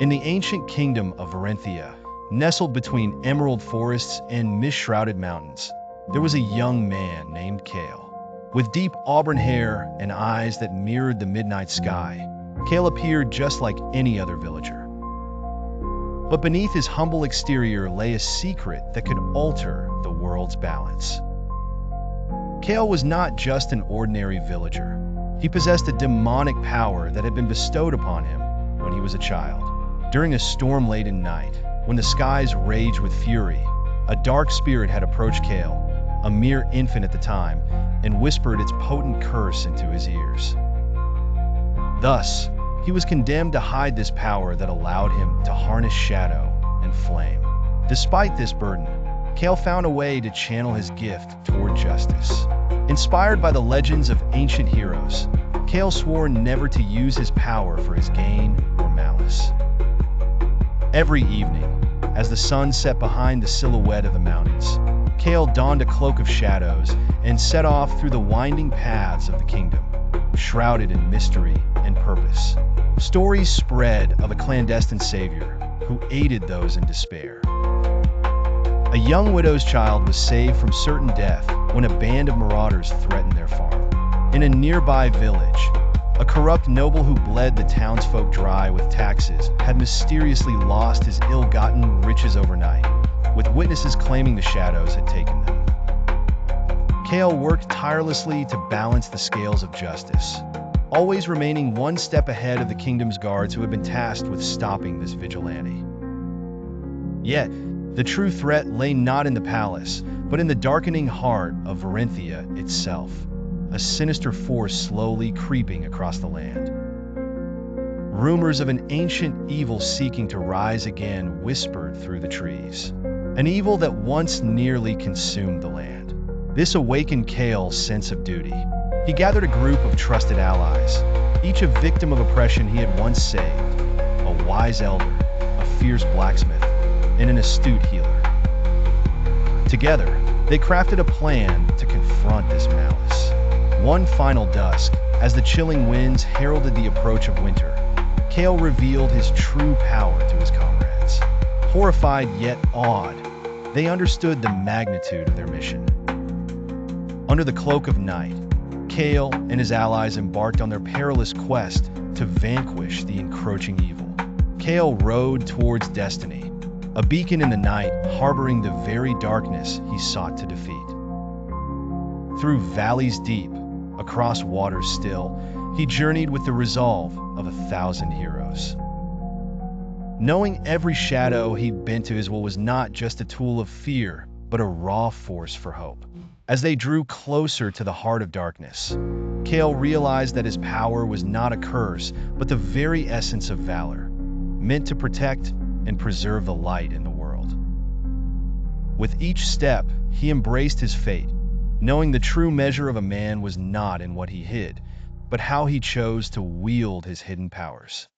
In the ancient kingdom of Verenthia, nestled between emerald forests and mist-shrouded mountains, there was a young man named Kael. With deep auburn hair and eyes that mirrored the midnight sky, Kael appeared just like any other villager. But beneath his humble exterior lay a secret that could alter the world's balance. Kael was not just an ordinary villager. He possessed a demonic power that had been bestowed upon him when he was a child. During a storm-laden night, when the skies raged with fury, a dark spirit had approached Kael, a mere infant at the time, and whispered its potent curse into his ears. Thus, he was condemned to hide this power that allowed him to harness shadow and flame. Despite this burden, Kael found a way to channel his gift toward justice. Inspired by the legends of ancient heroes, Kael swore never to use his power for his gain or malice. Every evening, as the sun set behind the silhouette of the mountains, Kael donned a cloak of shadows and set off through the winding paths of the kingdom, shrouded in mystery and purpose. Stories spread of a clandestine savior who aided those in despair. A young widow's child was saved from certain death when a band of marauders threatened their farm. In a nearby village, a corrupt noble who bled the townsfolk dry with taxes had mysteriously lost his ill-gotten riches overnight, with witnesses claiming the shadows had taken them. Kael worked tirelessly to balance the scales of justice, always remaining one step ahead of the kingdom's guards who had been tasked with stopping this vigilante. Yet, the true threat lay not in the palace, but in the darkening heart of Verenthia itself, a sinister force slowly creeping across the land. Rumors of an ancient evil seeking to rise again whispered through the trees, an evil that once nearly consumed the land. This awakened Kael's sense of duty. He gathered a group of trusted allies, each a victim of oppression he had once saved, a wise elder, a fierce blacksmith, and an astute healer. Together, they crafted a plan to confront this malice. One final dusk, as the chilling winds heralded the approach of winter, Kael revealed his true power to his comrades. Horrified yet awed, they understood the magnitude of their mission. Under the cloak of night, Kael and his allies embarked on their perilous quest to vanquish the encroaching evil. Kael rode towards destiny, a beacon in the night harboring the very darkness he sought to defeat. Through valleys deep, across waters still, he journeyed with the resolve of 1,000 heroes. Knowing every shadow he'd bent to his will was not just a tool of fear, but a raw force for hope. As they drew closer to the heart of darkness, Kael realized that his power was not a curse, but the very essence of valor, meant to protect and preserve the light in the world. With each step, he embraced his fate, knowing the true measure of a man was not in what he hid, but how he chose to wield his hidden powers.